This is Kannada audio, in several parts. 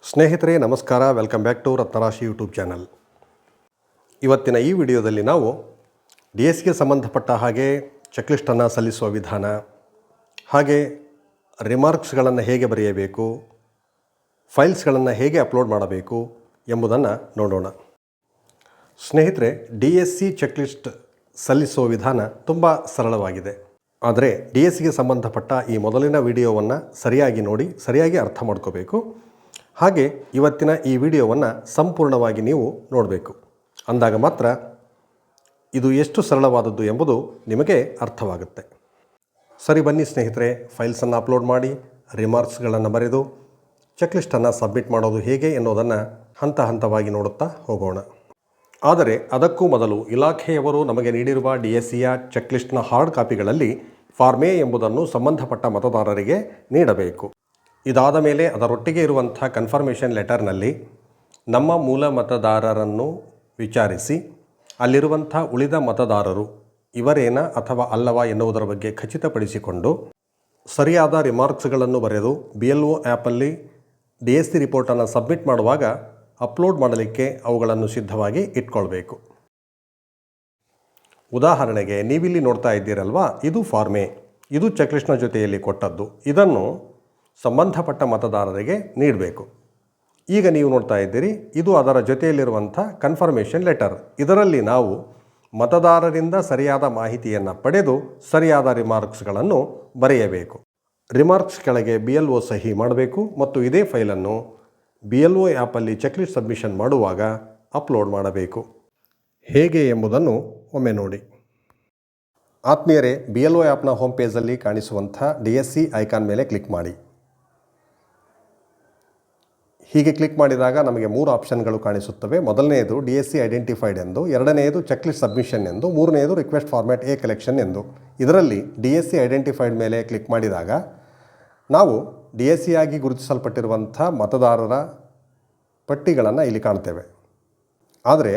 ಸ್ನೇಹಿತರೆ ನಮಸ್ಕಾರ, welcome back to Ratnarashi YouTube channel. ಇವತ್ತಿನ ಈ ವಿಡಿಯೋದಲ್ಲಿ ನಾವು ಡಿಎಸ್ಸಿಗೆ ಸಂಬಂಧಪಟ್ಟ ಹಾಗೆ ಚೆಕ್ಲಿಸ್ಟನ್ನು ಸಲ್ಲಿಸುವ ವಿಧಾನ, ಹಾಗೆ ರಿಮಾರ್ಕ್ಸ್ಗಳನ್ನು ಹೇಗೆ ಬರೆಯಬೇಕು, ಫೈಲ್ಸ್ಗಳನ್ನು ಹೇಗೆ ಅಪ್ಲೋಡ್ ಮಾಡಬೇಕು ಎಂಬುದನ್ನು ನೋಡೋಣ. ಸ್ನೇಹಿತರೆ, ಡಿಎಸ್ಸಿ ಚೆಕ್ಲಿಸ್ಟ್ ಸಲ್ಲಿಸುವ ವಿಧಾನ ತುಂಬ ಸರಳವಾಗಿದೆ. ಆದರೆ ಡಿಎಸ್ಸಿಗೆ ಸಂಬಂಧಪಟ್ಟ ಈ ಮೊದಲಿನ ವಿಡಿಯೋವನ್ನು ಸರಿಯಾಗಿ ನೋಡಿ ಸರಿಯಾಗಿ ಅರ್ಥ ಮಾಡ್ಕೋಬೇಕು. ಹಾಗೆ ಇವತ್ತಿನ ಈ ವಿಡಿಯೋವನ್ನು ಸಂಪೂರ್ಣವಾಗಿ ನೀವು ನೋಡಬೇಕು. ಅಂದಾಗ ಮಾತ್ರ ಇದು ಎಷ್ಟು ಸರಳವಾದದ್ದು ಎಂಬುದು ನಿಮಗೆ ಅರ್ಥವಾಗುತ್ತೆ. ಸರಿ, ಬನ್ನಿ ಸ್ನೇಹಿತರೆ, ಫೈಲ್ಸನ್ನು ಅಪ್ಲೋಡ್ ಮಾಡಿ ರಿಮಾರ್ಕ್ಸ್ಗಳನ್ನು ಬರೆದು ಚೆಕ್ಲಿಸ್ಟನ್ನು ಸಬ್ಮಿಟ್ ಮಾಡೋದು ಹೇಗೆ ಎನ್ನುವುದನ್ನು ಹಂತ ಹಂತವಾಗಿ ನೋಡುತ್ತಾ ಹೋಗೋಣ. ಆದರೆ ಅದಕ್ಕೂ ಮೊದಲು ಇಲಾಖೆಯವರು ನಮಗೆ ನೀಡಿರುವ ಡಿಎಸ್ಸಿಯ ಚೆಕ್ಲಿಸ್ಟ್ನ ಹಾರ್ಡ್ ಕಾಪಿಗಳಲ್ಲಿ ಫಾರ್ಮ್ ಎ ಎಂಬುದನ್ನು ಸಂಬಂಧಪಟ್ಟ ಮತದಾರರಿಗೆ ನೀಡಬೇಕು. ಇದಾದ ಮೇಲೆ ಅದರೊಟ್ಟಿಗೆ ಇರುವಂಥ ಕನ್ಫರ್ಮೇಷನ್ ಲೆಟರ್ನಲ್ಲಿ ನಮ್ಮ ಮೂಲ ಮತದಾರರನ್ನು ವಿಚಾರಿಸಿ ಅಲ್ಲಿರುವಂಥ ಉಳಿದ ಮತದಾರರು ಇವರೇನ ಅಥವಾ ಅಲ್ಲವಾ ಎನ್ನುವುದರ ಬಗ್ಗೆ ಖಚಿತಪಡಿಸಿಕೊಂಡು ಸರಿಯಾದ ರಿಮಾರ್ಕ್ಸ್ಗಳನ್ನು ಬರೆದು BLO ಆ್ಯಪಲ್ಲಿ DSC ರಿಪೋರ್ಟನ್ನು ಸಬ್ಮಿಟ್ ಮಾಡುವಾಗ ಅಪ್ಲೋಡ್ ಮಾಡಲಿಕ್ಕೆ ಅವುಗಳನ್ನು ಸಿದ್ಧವಾಗಿ ಇಟ್ಕೊಳ್ಬೇಕು. ಉದಾಹರಣೆಗೆ ನೀವಿಲ್ಲಿ ನೋಡ್ತಾ ಇದ್ದೀರಲ್ವಾ, ಇದು ಫಾರ್ಮ್ ಎ, ಇದು ಚೆಕ್ಲಿಸ್ಟ್ನ ಜೊತೆಯಲ್ಲಿ ಕೊಟ್ಟದ್ದು. ಇದನ್ನು ಸಂಬಂಧಪಟ್ಟ ಮತದಾರರಿಗೆ ನೀಡಬೇಕು. ಈಗ ನೀವು ನೋಡ್ತಾ ಇದ್ದೀರಿ, ಇದು ಅದರ ಜೊತೆಯಲ್ಲಿರುವಂಥ ಕನ್ಫರ್ಮೇಷನ್ ಲೆಟರ್. ಇದರಲ್ಲಿ ನಾವು ಮತದಾರರಿಂದ ಸರಿಯಾದ ಮಾಹಿತಿಯನ್ನು ಪಡೆದು ಸರಿಯಾದ ರಿಮಾರ್ಕ್ಸ್ಗಳನ್ನು ಬರೆಯಬೇಕು. ರಿಮಾರ್ಕ್ಸ್ ಕೆಳಗೆ BLO ಸಹಿ ಮಾಡಬೇಕು ಮತ್ತು ಇದೇ ಫೈಲನ್ನು BLO ಆ್ಯಪಲ್ಲಿ ಚೆಕ್ಲಿಸ್ಟ್ ಸಬ್ಮಿಷನ್ ಮಾಡುವಾಗ ಅಪ್ಲೋಡ್ ಮಾಡಬೇಕು. ಹೇಗೆ ಎಂಬುದನ್ನು ಒಮ್ಮೆ ನೋಡಿ. ಆತ್ಮೀಯರೇ, BLO ಆ್ಯಪ್ನ ಹೋಮ್ ಪೇಜಲ್ಲಿ ಕಾಣಿಸುವಂಥ DSC ಐಕಾನ್ ಮೇಲೆ ಕ್ಲಿಕ್ ಮಾಡಿ. ಹೀಗೆ ಕ್ಲಿಕ್ ಮಾಡಿದಾಗ ನಮಗೆ 3 ಆಪ್ಷನ್ಗಳು ಕಾಣಿಸುತ್ತವೆ. ಮೊದಲನೆಯದು DSC ಐಡೆಂಟಿಫೈಡ್ ಎಂದು, ಎರಡನೆಯದು ಚೆಕ್ಲಿಸ್ಟ್ ಸಬ್ಮಿಷನ್ ಎಂದು, ಮೂರನೆಯದು ರಿಕ್ವೆಸ್ಟ್ ಫಾರ್ಮ್ಯಾಟ್ ಎ ಕಲೆಕ್ಷನ್ ಎಂದು. ಇದರಲ್ಲಿ DSC ಐಡೆಂಟಿಫೈಡ್ ಮೇಲೆ ಕ್ಲಿಕ್ ಮಾಡಿದಾಗ ನಾವು DSC ಆಗಿ ಗುರುತಿಸಲ್ಪಟ್ಟಿರುವಂಥ ಮತದಾರರ ಪಟ್ಟಿಗಳನ್ನು ಇಲ್ಲಿ ಕಾಣ್ತೇವೆ. ಆದರೆ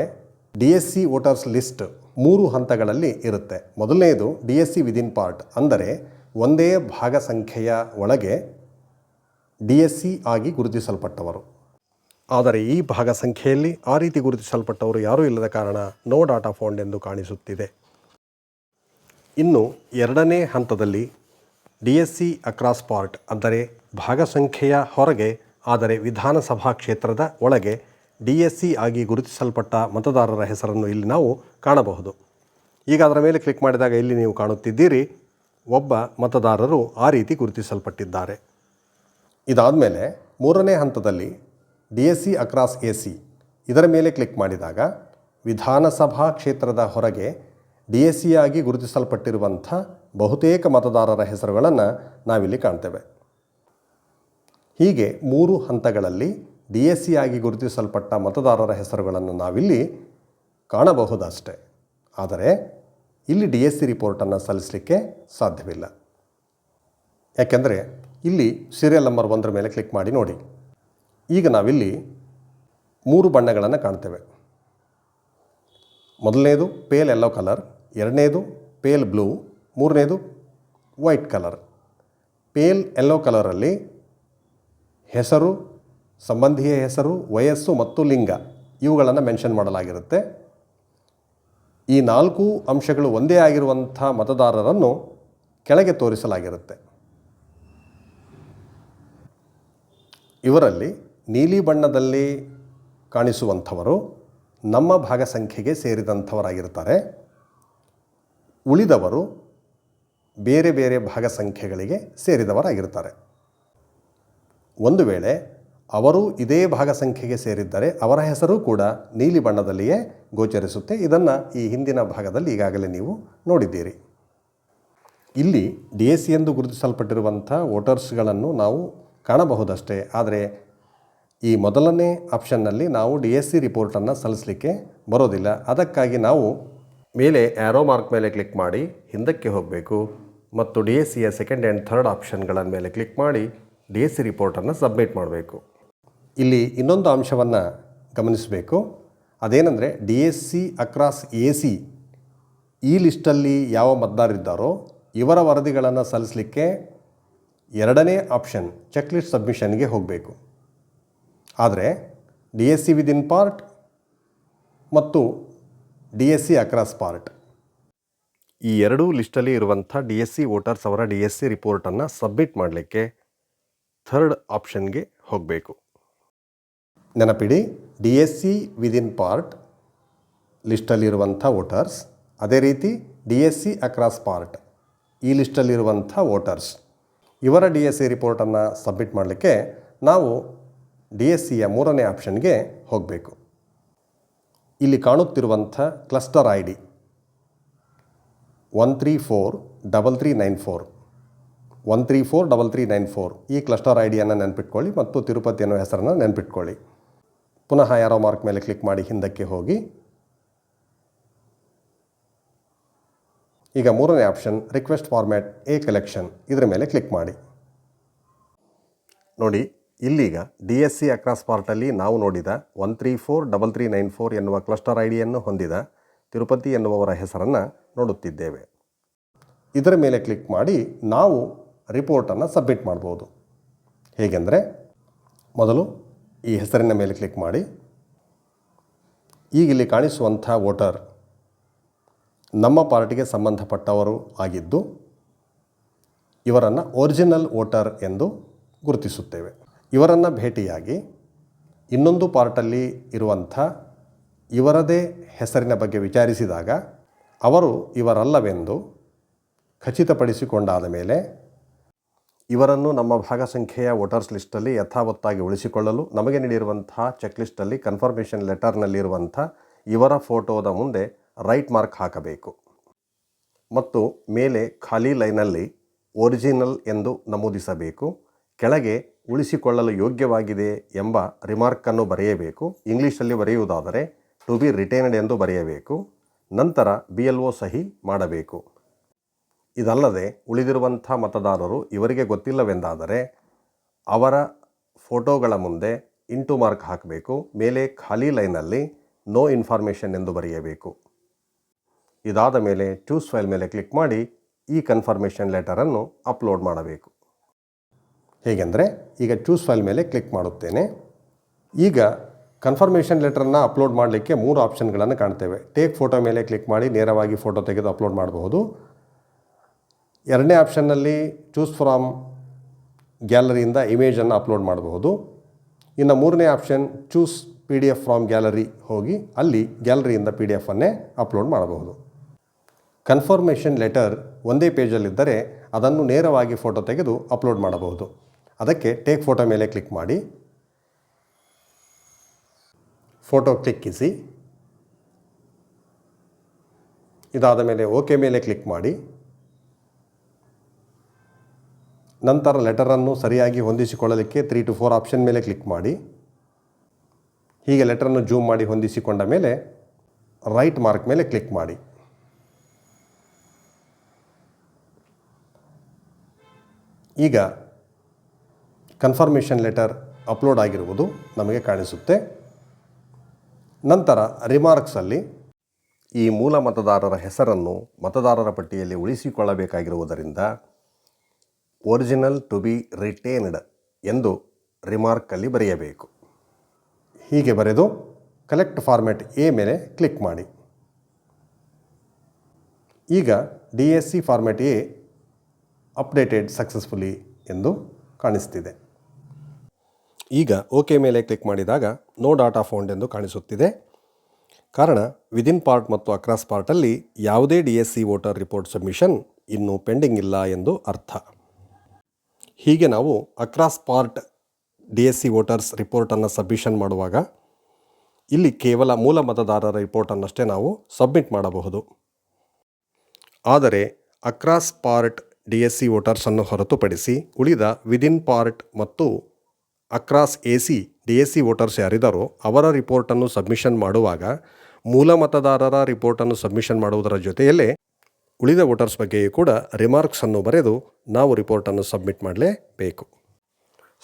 DSC ವೋಟರ್ಸ್ ಲಿಸ್ಟ್ 3 ಹಂತಗಳಲ್ಲಿ ಇರುತ್ತೆ. ಮೊದಲನೆಯದು DSC ವಿದಿನ್ ಪಾರ್ಟ್, ಅಂದರೆ ಒಂದೇ ಭಾಗ ಸಂಖ್ಯೆಯ ಒಳಗೆ DSC ಆಗಿ ಗುರುತಿಸಲ್ಪಟ್ಟವರು. ಆದರೆ ಈ ಭಾಗ ಸಂಖ್ಯೆಯಲ್ಲಿ ಆ ರೀತಿ ಗುರುತಿಸಲ್ಪಟ್ಟವರು ಯಾರೂ ಇಲ್ಲದ ಕಾರಣ ನೋ ಡಾಟಾ ಫೌಂಡ್ ಎಂದು ಕಾಣಿಸುತ್ತಿದೆ. ಇನ್ನು ಎರಡನೇ ಹಂತದಲ್ಲಿ DSC ಅಕ್ರಾಸ್ ಪಾರ್ಟ್, ಅಂದರೆ ಭಾಗ ಸಂಖ್ಯೆಯ ಹೊರಗೆ ಆದರೆ ವಿಧಾನಸಭಾ ಕ್ಷೇತ್ರದ ಒಳಗೆ DSC ಆಗಿ ಗುರುತಿಸಲ್ಪಟ್ಟ ಮತದಾರರ ಹೆಸರನ್ನು ಇಲ್ಲಿ ನಾವು ಕಾಣಬಹುದು. ಈಗ ಅದರ ಮೇಲೆ ಕ್ಲಿಕ್ ಮಾಡಿದಾಗ ಇಲ್ಲಿ ನೀವು ಕಾಣುತ್ತಿದ್ದೀರಿ, ಒಬ್ಬ ಮತದಾರರು ಆ ರೀತಿ ಗುರುತಿಸಲ್ಪಟ್ಟಿದ್ದಾರೆ. ಇದಾದ ಮೇಲೆ ಮೂರನೇ ಹಂತದಲ್ಲಿ DSC ಅಕ್ರಾಸ್ AC, ಇದರ ಮೇಲೆ ಕ್ಲಿಕ್ ಮಾಡಿದಾಗ ವಿಧಾನಸಭಾ ಕ್ಷೇತ್ರದ ಹೊರಗೆ DSC ಆಗಿ ಗುರುತಿಸಲ್ಪಟ್ಟಿರುವಂಥ ಬಹುತೇಕ ಮತದಾರರ ಹೆಸರುಗಳನ್ನು ನಾವಿಲ್ಲಿ ಕಾಣ್ತೇವೆ. ಹೀಗೆ 3 ಹಂತಗಳಲ್ಲಿ DSC ಆಗಿ ಗುರುತಿಸಲ್ಪಟ್ಟ ಮತದಾರರ ಹೆಸರುಗಳನ್ನು ನಾವಿಲ್ಲಿ ಕಾಣಬಹುದಷ್ಟೆ. ಆದರೆ ಇಲ್ಲಿ DSC ರಿಪೋರ್ಟನ್ನು ಸಲ್ಲಿಸಲಿಕ್ಕೆ ಸಾಧ್ಯವಿಲ್ಲ. ಯಾಕೆಂದರೆ ಇಲ್ಲಿ ಸೀರಿಯಲ್ ನಂಬರ್ 1ರ ಮೇಲೆ ಕ್ಲಿಕ್ ಮಾಡಿ ನೋಡಿ. ಈಗ ನಾವಿಲ್ಲಿ 3 ಬಣ್ಣಗಳನ್ನು ಕಾಣ್ತೇವೆ. ಮೊದಲನೇದು ಪೇಲ್ ಯೆಲ್ಲೋ ಕಲರ್, ಎರಡನೇದು ಪೇಲ್ ಬ್ಲೂ, ಮೂರನೇದು ವೈಟ್ ಕಲರ್. ಪೇಲ್ ಯೆಲ್ಲೋ ಕಲರಲ್ಲಿ ಹೆಸರು, ಸಂಬಂಧಿಯ ಹೆಸರು, ವಯಸ್ಸು ಮತ್ತು ಲಿಂಗ ಇವುಗಳನ್ನು ಮೆನ್ಷನ್ ಮಾಡಲಾಗಿರುತ್ತೆ. ಈ 4 ಅಂಶಗಳು ಒಂದೇ ಆಗಿರುವಂಥ ಮತದಾರರನ್ನು ಕೆಳಗೆ ತೋರಿಸಲಾಗಿರುತ್ತೆ. ಇವರಲ್ಲಿ ನೀಲಿ ಬಣ್ಣದಲ್ಲಿ ಕಾಣಿಸುವಂಥವರು ನಮ್ಮ ಭಾಗ ಸಂಖ್ಯೆಗೆ ಸೇರಿದಂಥವರಾಗಿರ್ತಾರೆ. ಉಳಿದವರು ಬೇರೆ ಬೇರೆ ಭಾಗ ಸಂಖ್ಯೆಗಳಿಗೆ ಸೇರಿದವರಾಗಿರ್ತಾರೆ. ಒಂದು ವೇಳೆ ಅವರು ಇದೇ ಭಾಗ ಸಂಖ್ಯೆಗೆ ಸೇರಿದ್ದರೆ ಅವರ ಹೆಸರು ಕೂಡ ನೀಲಿ ಬಣ್ಣದಲ್ಲಿಯೇ ಗೋಚರಿಸುತ್ತೆ. ಇದನ್ನು ಈ ಹಿಂದಿನ ಭಾಗದಲ್ಲಿ ಈಗಾಗಲೇ ನೀವು ನೋಡಿದ್ದೀರಿ. ಇಲ್ಲಿ DSC ಎಂದು ಗುರುತಿಸಲ್ಪಟ್ಟಿರುವಂಥ ವೋಟರ್ಸ್ಗಳನ್ನು ನಾವು ಕಾಣಬಹುದಷ್ಟೇ. ಆದರೆ ಈ ಮೊದಲನೇ ಆಪ್ಷನ್ನಲ್ಲಿ ನಾವು DSC ರಿಪೋರ್ಟನ್ನು ಸಲ್ಲಿಸಲಿಕ್ಕೆ ಬರೋದಿಲ್ಲ. ಅದಕ್ಕಾಗಿ ನಾವು ಮೇಲೆ ಆ್ಯರೋ ಮಾರ್ಕ್ ಮೇಲೆ ಕ್ಲಿಕ್ ಮಾಡಿ ಹಿಂದಕ್ಕೆ ಹೋಗಬೇಕು ಮತ್ತು DSCಯ ಸೆಕೆಂಡ್ ಆ್ಯಂಡ್ ಥರ್ಡ್ ಆಪ್ಷನ್ಗಳ ಮೇಲೆ ಕ್ಲಿಕ್ ಮಾಡಿ DSC ರಿಪೋರ್ಟನ್ನು ಸಬ್ಮಿಟ್ ಮಾಡಬೇಕು. ಇಲ್ಲಿ ಇನ್ನೊಂದು ಅಂಶವನ್ನು ಗಮನಿಸಬೇಕು. ಅದೇನೆಂದರೆ DSC ಅಕ್ರಾಸ್ AC ಈ ಲಿಸ್ಟಲ್ಲಿ ಯಾವ ಮತದಾರರಿದ್ದಾರೋ ಇವರ ವರದಿಗಳನ್ನು ಸಲ್ಲಿಸಲಿಕ್ಕೆ ಎರಡನೇ ಆಪ್ಷನ್ ಚೆಕ್ಲಿಸ್ಟ್ ಸಬ್ಮಿಷನ್ಗೆ ಹೋಗಬೇಕು. ಆದರೆ D S C within part ಮತ್ತು D S C across part ಈ ಎರಡೂ ಲಿಸ್ಟಲ್ಲಿ ಇರುವಂಥ ಡಿ ಎಸ್ ಸಿ ವೋಟರ್ಸ್ ಅವರ ಡಿ ಎಸ್ ಸಿ ರಿಪೋರ್ಟನ್ನು ಸಬ್ಮಿಟ್ ಮಾಡಲಿಕ್ಕೆ ಥರ್ಡ್ ಆಪ್ಷನ್ಗೆ ಹೋಗಬೇಕು. ನೆನಪಿಡಿ, D S C within part ಲಿಸ್ಟಲ್ಲಿರುವಂಥ ವೋಟರ್ಸ್, ಅದೇ ರೀತಿ D S C across part ಈ ಲಿಸ್ಟಲ್ಲಿರುವಂಥ ವೋಟರ್ಸ್ ಇವರ ಡಿ ಎಸ್ ಸಿ ರಿಪೋರ್ಟನ್ನು ಸಬ್ಮಿಟ್ ಮಾಡಲಿಕ್ಕೆ ನಾವು ಡಿ ಎಸ್ ಸಿಯ ಮೂರನೇ ಆಪ್ಷನ್ಗೆ ಹೋಗಬೇಕು. ಇಲ್ಲಿ ಕಾಣುತ್ತಿರುವಂಥ ಕ್ಲಸ್ಟರ್ ಐ ಡಿ 1343394 1343394 ಈ ಕ್ಲಸ್ಟರ್ ಐ ಡಿಯನ್ನು ನೆನಪಿಟ್ಕೊಳ್ಳಿ ಮತ್ತು ತಿರುಪತಿ ಅನ್ನೋ ಹೆಸರನ್ನು ನೆನಪಿಟ್ಕೊಳ್ಳಿ. ಪುನಃ ಯಾರೋ ಮಾರ್ಕ್ ಮೇಲೆ ಕ್ಲಿಕ್ ಮಾಡಿ ಹಿಂದಕ್ಕೆ ಹೋಗಿ ಈಗ ಮೂರನೇ option request format A collection ಇದರ ಮೇಲೆ ಕ್ಲಿಕ್ ಮಾಡಿ. ನೋಡಿ, ಇಲ್ಲೀಗ ಡಿ ಎಸ್ ಸಿ ಅಕ್ರಾಸ್ ಪಾರ್ಟಲ್ಲಿ ನಾವು ನೋಡಿದ 1343394 ಎನ್ನುವ ಕ್ಲಸ್ಟರ್ ಐ ಡಿಯನ್ನು ಹೊಂದಿದ ತಿರುಪತಿ ಎನ್ನುವವರ ಹೆಸರನ್ನು ನೋಡುತ್ತಿದ್ದೇವೆ. ಇದರ ಮೇಲೆ ಕ್ಲಿಕ್ ಮಾಡಿ ನಾವು ರಿಪೋರ್ಟನ್ನು ಸಬ್ಮಿಟ್ ಮಾಡ್ಬೋದು. ಹೇಗೆಂದರೆ, ಮೊದಲು ಈ ಹೆಸರಿನ ಮೇಲೆ ಕ್ಲಿಕ್ ಮಾಡಿ. ಈಗ ಇಲ್ಲಿ ಕಾಣಿಸುವಂಥ ವೋಟರ್ ನಮ್ಮ ಪಾರ್ಟಿಗೆ ಸಂಬಂಧಪಟ್ಟವರು ಆಗಿದ್ದು ಇವರನ್ನು ಒರಿಜಿನಲ್ ವೋಟರ್ ಎಂದು ಗುರುತಿಸುತ್ತೇವೆ. ಇವರನ್ನು ಭೇಟಿಯಾಗಿ ಇನ್ನೊಂದು ಪಾರ್ಟಲ್ಲಿ ಇರುವಂಥ ಇವರದೇ ಹೆಸರಿನ ಬಗ್ಗೆ ವಿಚಾರಿಸಿದಾಗ ಅವರು ಇವರಲ್ಲವೆಂದು ಖಚಿತಪಡಿಸಿಕೊಂಡಾದ ಮೇಲೆ ಇವರನ್ನು ನಮ್ಮ ಭಾಗಸಂಖ್ಯೆಯ ವೋಟರ್ಸ್ ಲಿಸ್ಟಲ್ಲಿ ಯಥಾವತ್ತಾಗಿ ಉಳಿಸಿಕೊಳ್ಳಲು ನಮಗೆ ನೀಡಿರುವಂಥ ಚೆಕ್ ಲಿಸ್ಟಲ್ಲಿ ಕನ್ಫರ್ಮೇಷನ್ ಲೆಟರ್ನಲ್ಲಿರುವಂಥ ಇವರ ಫೋಟೋದ ಮುಂದೆ ರೈಟ್ ಮಾರ್ಕ್ ಹಾಕಬೇಕು ಮತ್ತು ಮೇಲೆ ಖಾಲಿ ಲೈನಲ್ಲಿ ಒರಿಜಿನಲ್ ಎಂದು ನಮೂದಿಸಬೇಕು. ಕೆಳಗೆ ಉಳಿಸಿಕೊಳ್ಳಲು ಯೋಗ್ಯವಾಗಿದೆ ಎಂಬ ರಿಮಾರ್ಕನ್ನು ಬರೆಯಬೇಕು. ಇಂಗ್ಲೀಷಲ್ಲಿ ಬರೆಯುವುದಾದರೆ ಟು ಬಿ ರಿಟೈನ್ಡ್ ಎಂದು ಬರೆಯಬೇಕು. ನಂತರ BLO ಸಹಿ ಮಾಡಬೇಕು. ಇದಲ್ಲದೆ ಉಳಿದಿರುವಂಥ ಮತದಾರರು ಇವರಿಗೆ ಗೊತ್ತಿಲ್ಲವೆಂದಾದರೆ ಅವರ ಫೋಟೋಗಳ ಮುಂದೆ ಇಂಟು ಮಾರ್ಕ್ ಹಾಕಬೇಕು. ಮೇಲೆ ಖಾಲಿ ಲೈನಲ್ಲಿ ನೋ ಇನ್ಫಾರ್ಮೇಷನ್ ಎಂದು ಬರೆಯಬೇಕು. ಇದಾದ ಮೇಲೆ ಚೂಸ್ ಫೈಲ್ ಮೇಲೆ ಕ್ಲಿಕ್ ಮಾಡಿ ಈ ಕನ್ಫರ್ಮೇಷನ್ ಲೆಟರನ್ನು ಅಪ್ಲೋಡ್ ಮಾಡಬೇಕು. ಹೇಗೆಂದರೆ, ಈಗ ಚೂಸ್ ಫೈಲ್ ಮೇಲೆ ಕ್ಲಿಕ್ ಮಾಡುತ್ತೇನೆ. ಈಗ ಕನ್ಫರ್ಮೇಷನ್ ಲೆಟರನ್ನು ಅಪ್ಲೋಡ್ ಮಾಡಲಿಕ್ಕೆ 3 ಆಪ್ಷನ್ಗಳನ್ನು ಕಾಣ್ತೇವೆ. ಟೇಕ್ ಫೋಟೋ ಮೇಲೆ ಕ್ಲಿಕ್ ಮಾಡಿ ನೇರವಾಗಿ ಫೋಟೋ ತೆಗೆದು ಅಪ್ಲೋಡ್ ಮಾಡಬಹುದು. ಎರಡನೇ ಆಪ್ಷನ್ನಲ್ಲಿ ಚೂಸ್ ಫ್ರಾಮ್ ಗ್ಯಾಲರಿಯಿಂದ ಇಮೇಜನ್ನು ಅಪ್ಲೋಡ್ ಮಾಡಬಹುದು. ಇನ್ನು ಮೂರನೇ option choose PDF from gallery ಹೋಗಿ ಅಲ್ಲಿ ಗ್ಯಾಲರಿಯಿಂದ PDF ಅನ್ನೇ ಅಪ್ಲೋಡ್ ಮಾಡಬಹುದು. ಕನ್ಫರ್ಮೇಷನ್ ಲೆಟರ್ ಒಂದೇ ಪೇಜಲ್ಲಿದ್ದರೆ ಅದನ್ನು ನೇರವಾಗಿ ಫೋಟೋ ತೆಗೆದು ಅಪ್ಲೋಡ್ ಮಾಡಬಹುದು. ಅದಕ್ಕೆ ಟೇಕ್ ಫೋಟೋ ಮೇಲೆ ಕ್ಲಿಕ್ ಮಾಡಿ ಫೋಟೋ ಕ್ಲಿಕ್ಕಿಸಿ. ಇದಾದ ಮೇಲೆ ಓಕೆ ಮೇಲೆ ಕ್ಲಿಕ್ ಮಾಡಿ. ನಂತರ ಲೆಟರನ್ನು ಸರಿಯಾಗಿ ಹೊಂದಿಸಿಕೊಳ್ಳಲಿಕ್ಕೆ 3 to 4 ಆಪ್ಷನ್ ಮೇಲೆ ಕ್ಲಿಕ್ ಮಾಡಿ. ಹೀಗೆ ಲೆಟರನ್ನು ಜೂಮ್ ಮಾಡಿ ಹೊಂದಿಸಿಕೊಂಡ ಮೇಲೆ ರೈಟ್ ಮಾರ್ಕ್ ಮೇಲೆ ಕ್ಲಿಕ್ ಮಾಡಿ. ಈಗ ಕನ್ಫರ್ಮೇಷನ್ ಲೆಟರ್ ಅಪ್ಲೋಡ್ ಆಗಿರುವುದು ನಮಗೆ ಕಾಣಿಸುತ್ತೆ. ನಂತರ ರಿಮಾರ್ಕ್ಸಲ್ಲಿ ಈ ಮೂಲ ಮತದಾರರ ಹೆಸರನ್ನು ಮತದಾರರ ಪಟ್ಟಿಯಲ್ಲಿ ಉಳಿಸಿಕೊಳ್ಳಬೇಕಾಗಿರುವುದರಿಂದ ಒರಿಜಿನಲ್ ಟು ಬಿ ರಿಟೇನ್ಡ್ ಎಂದು ರಿಮಾರ್ಕಲ್ಲಿ ಬರೆಯಬೇಕು. ಹೀಗೆ ಬರೆದು ಕಲೆಕ್ಟ್ ಫಾರ್ಮ್ಯಾಟ್ ಎ ಮೇಲೆ ಕ್ಲಿಕ್ ಮಾಡಿ. ಈಗ DSC format A updated successfully ಎಂದು ಕಾಣಿಸ್ತಿದೆ. ಈಗ ಓಕೆ ಮೇಲೆ ಕ್ಲಿಕ್ ಮಾಡಿದಾಗ ನೋ ಡಾಟಾ ಫೌಂಡ್ ಎಂದು ಕಾಣಿಸುತ್ತಿದೆ. ಕಾರಣ ವಿದಿನ್ ಪಾರ್ಟ್ ಮತ್ತು ಅಕ್ರಾಸ್ ಪಾರ್ಟಲ್ಲಿ ಯಾವುದೇ DSC ವೋಟರ್ ರಿಪೋರ್ಟ್ ಸಬ್ಮಿಷನ್ ಇನ್ನೂ ಪೆಂಡಿಂಗ್ ಇಲ್ಲ ಎಂದು ಅರ್ಥ. ಹೀಗೆ ನಾವು ಅಕ್ರಾಸ್ ಪಾರ್ಟ್ DSC ವೋಟರ್ಸ್ ರಿಪೋರ್ಟನ್ನು ಸಬ್ಮಿಷನ್ ಮಾಡುವಾಗ ಇಲ್ಲಿ ಕೇವಲ ಮೂಲ ಮತದಾರರ ರಿಪೋರ್ಟನ್ನಷ್ಟೇ ನಾವು ಸಬ್ಮಿಟ್ ಮಾಡಬಹುದು. ಆದರೆ ಅಕ್ರಾಸ್ ಪಾರ್ಟ್ DSC ವೋಟರ್ಸನ್ನು ಹೊರತುಪಡಿಸಿ ಉಳಿದ ವಿದಿನ್ ಪಾರ್ಟ್ ಮತ್ತು ಅಕ್ರಾಸ್ AC DSC ವೋಟರ್ಸ್ ಯಾರಿದ್ದಾರೋ ಅವರ ರಿಪೋರ್ಟನ್ನು ಸಬ್ಮಿಷನ್ ಮಾಡುವಾಗ ಮೂಲ ಮತದಾರರ ರಿಪೋರ್ಟನ್ನು ಸಬ್ಮಿಷನ್ ಮಾಡುವುದರ ಜೊತೆಯಲ್ಲೇ ಉಳಿದ ವೋಟರ್ಸ್ ಬಗ್ಗೆಯೂ ಕೂಡ ರಿಮಾರ್ಕ್ಸನ್ನು ಬರೆದು ನಾವು ರಿಪೋರ್ಟನ್ನು ಸಬ್ಮಿಟ್ ಮಾಡಲೇಬೇಕು.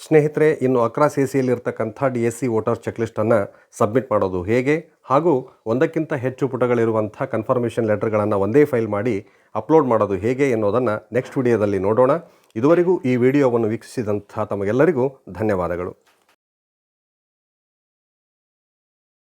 ಸ್ನೇಹಿತರೆ, ಇನ್ನು ಅಕ್ರಾಸ್ ACಯಲ್ಲಿರ್ತಕ್ಕಂಥ DSC ವೋಟರ್ ಚೆಕ್ಲಿಸ್ಟನ್ನು ಸಬ್ಮಿಟ್ ಮಾಡೋದು ಹೇಗೆ ಹಾಗೂ ಒಂದಕ್ಕಿಂತ ಹೆಚ್ಚು ಪುಟಗಳಿರುವಂಥ ಕನ್ಫರ್ಮೇಷನ್ ಲೆಟರ್ಗಳನ್ನು ಒಂದೇ ಫೈಲ್ ಮಾಡಿ ಅಪ್ಲೋಡ್ ಮಾಡೋದು ಹೇಗೆ ಎನ್ನುವುದನ್ನು ನೆಕ್ಸ್ಟ್ ವಿಡಿಯೋದಲ್ಲಿ ನೋಡೋಣ. ಇದುವರೆಗೂ ಈ ವಿಡಿಯೋವನ್ನು ವೀಕ್ಷಿಸಿದಂಥ ತಮಗೆಲ್ಲರಿಗೂ ಧನ್ಯವಾದಗಳು.